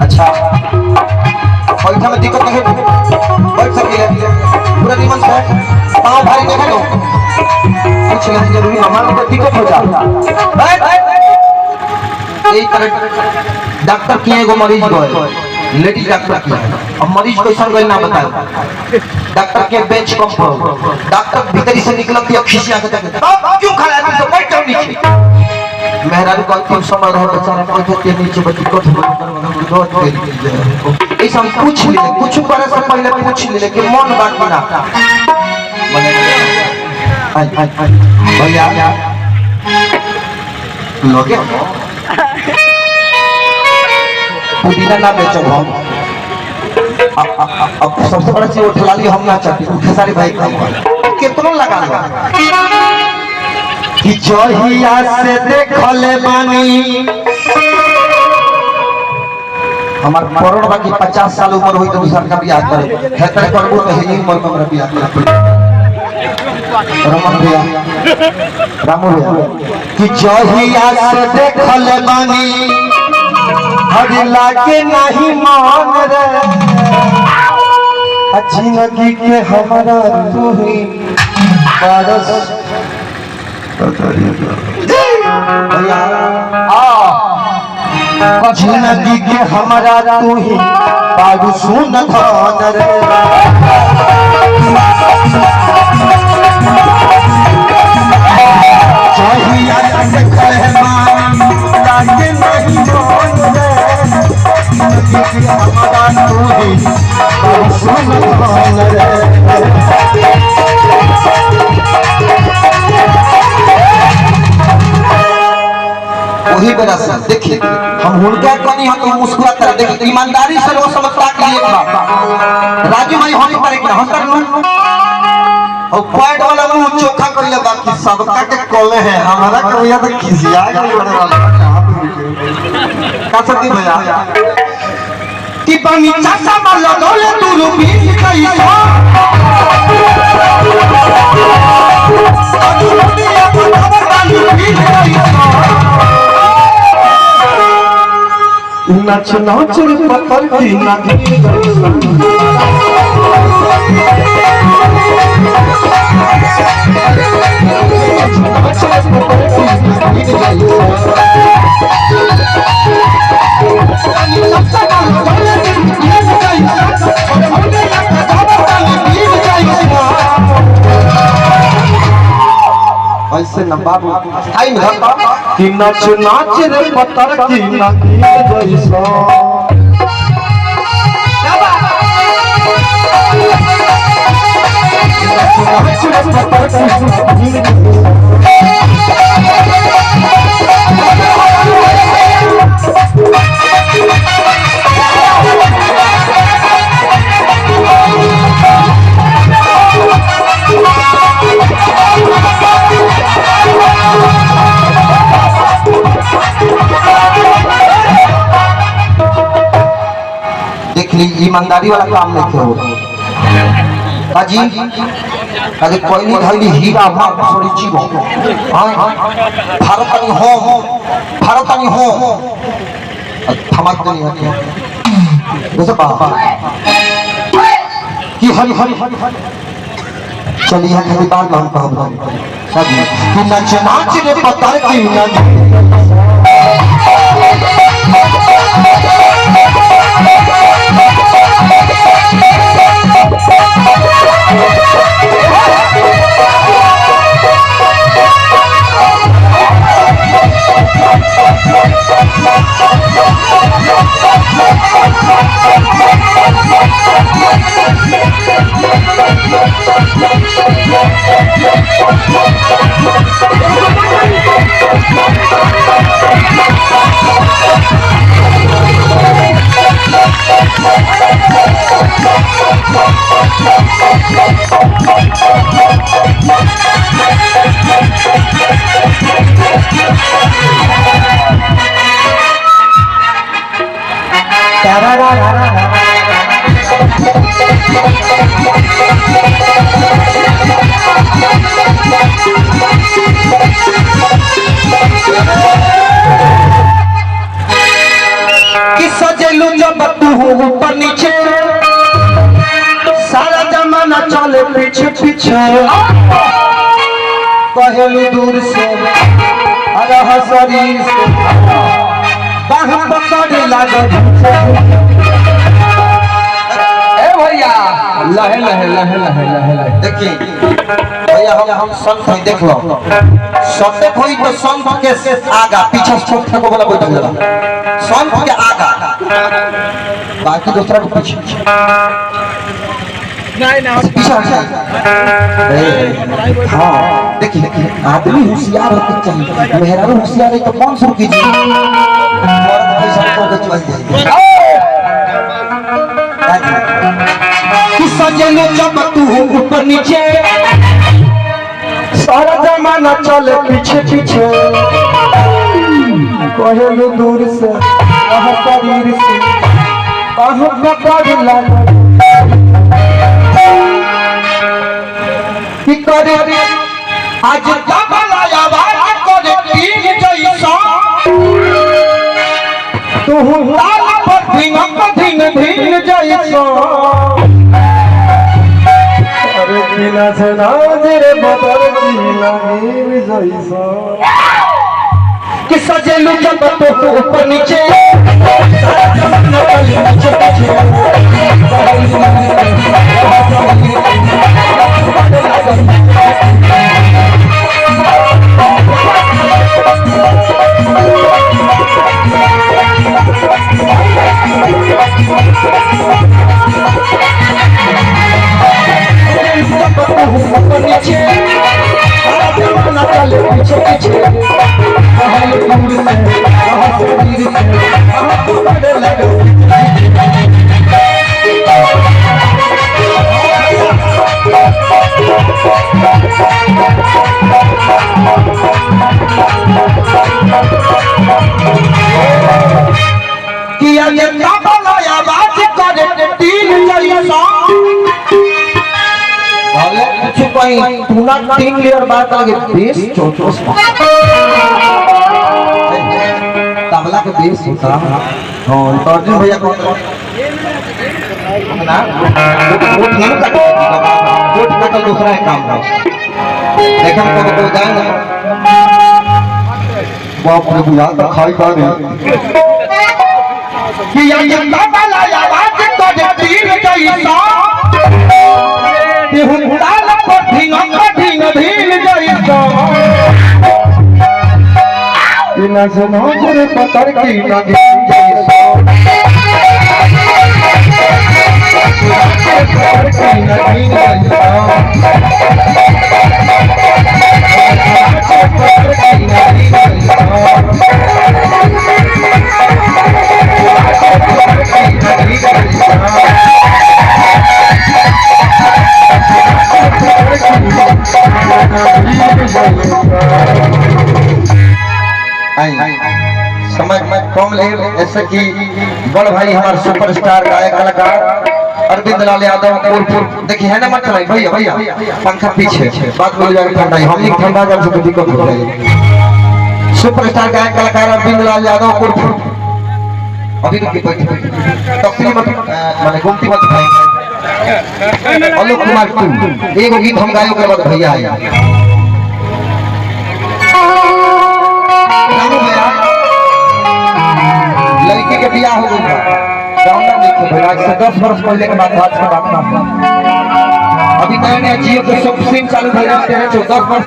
अच्छा बैठा में दिक्कत नहीं बैठ सकिए पूरा निमन से पाँव भारी देखे लो कुछ नहीं जरूरी हमारे को दिक्कत हो जाता यही तरह डॉक्टर किए एगो मरीज गए लेडीज डॉक्टर किया अब मरीज को ऐसा गई ना बताओ डॉक्टर के बेंच कम पर डॉक्टर भीतरी से निकलती है खिसिया के क्यों खड़ा है तो बैठ जाओ नीचे मेहरारू का कौन समय रहो बेचारा बैठ के नीचे बच्ची को ऐसा हम पूछ ले कुछ करे से पहले पूछ ले कि मन बात ना भैया लोगे पुदीना ना बेचो हम अब सबसे बड़ा चीज उठला ली हम ना चाहते खेसारी भाई का कितना लगा कि जहिया से देखले बानी हमार करोड़ बाकी 50 साल उम्र होई तो दूसर का बियाह करे हेतरे करबो तो हेई मोर हमरा बियाह करे रमन भैया रामू भैया कि जहिया से देखले बानी हरि लागे नहीं मान रे जिंदगी के हमारा तू ही बारस जिंदगी के हमारा तू ही बाबू सुन धन रे चाहिए लागे नहीं मान रे जिंदगी के हमारा तू ही बाबू सुन धन रे वही वजह से देखिए हम उनका कनी हम तो मुस्कुराते रहे देखिए ईमानदारी से वो समझता कि ये राजू भाई होने पर एक हम कर लो और पॉइंट वाला मुंह चोखा कर ले बाकी सबका के कोले है हमारा करिया तो खिसिया गया बड़े वाला का सकती भैया कि बनी चाचा माला डोले तू रूपी कई नाच नाच रे पत्थर की नागी ऐसे न बाबू आई न कि नाच नाच रे पत्थर की नागी जैसा नाच रे पत्थर की नागी ईमानदारी वाला काम नहीं हो अजी अरे कोई नहीं धैली हीरा मां थोड़ी जीव हां भारतनी हो थमक नहीं है वैसे बाबा कि हरि चलिए खाली बात हम कहब सब कि नाच नाच रे पता कि नाच कि सजेलू जब तू ऊपर नीचे सारा जमाना चले पीछे पीछे पहलू दूर से अरह शरीर से बाह पकड़ लागल भैया लहे लहे लहे लहे लहे लहे देखिए भैया हम संत है देख लो संत कोई तो संत के आगा पीछे छोड़ को बोला बैठ जाला संत के आगा बाकी दूसरा को पीछे नहीं ना पीछे हाँ देखिए आदमी होशियार होना चाहिए मेहरा होशियार है तो कौन शुरू कीजिए मर्द पैसा को चल जाए कि सजेलो जब तू ऊपर नीचे सारा जमाना चले पीछे पीछे कहलू दूर से वह शरीर से बाहु पकड़ लागा कि करे आज डबल आवाज करे तीन जैसा तू लाल पर धीन धीन जैसा अरे बिना से नाजरे बदल जीना नीम जैसा कि सजेलू जब तो ऊपर नीचे सारा जमाना चले पीछे पीछे किया ये डबल आवाज करे तीन जैसा भले कुछ कहीं पूना 3 लेयर बात लगे 20 24 तबला के 20 होता हां तो अर्जुन भैया को ना वो ठीक कट दूसरा है काम का देखम को जाए ना बाप रे बुला तो खाई पा गए कि ये डबल आवाज करे तीन जैसा ताल पर धीन धीन जैसा बिना से नाजरे पतर की लगी जैसा पतर की लगी जैसा पतर की लगी जैसा समझ कम ले ऐसे कि बड़ भाई हमारे सुपरस्टार गायक कलाकार अरविंद लाल यादव कोलपुर देखिए है ना मत चलाई भैया भैया पंखा पीछे बात बोल जाएगी ठंडा हम ही ठंडा जब से दिक्कत हो जाएगी सुपरस्टार गायक कलाकार अरविंद लाल यादव कोलपुर अभी तो तस्वीर मत माने गुमती मत भाई आलोक कुमार टू एगो गीत हम गायो के बाद भैया आए लड़की के बियाह हो गया गाँव में आज से 10 वर्ष पहले के बात आज के बात ना अभी नया नया जियो के सब सिम चालू हो रहे हैं 10 वर्ष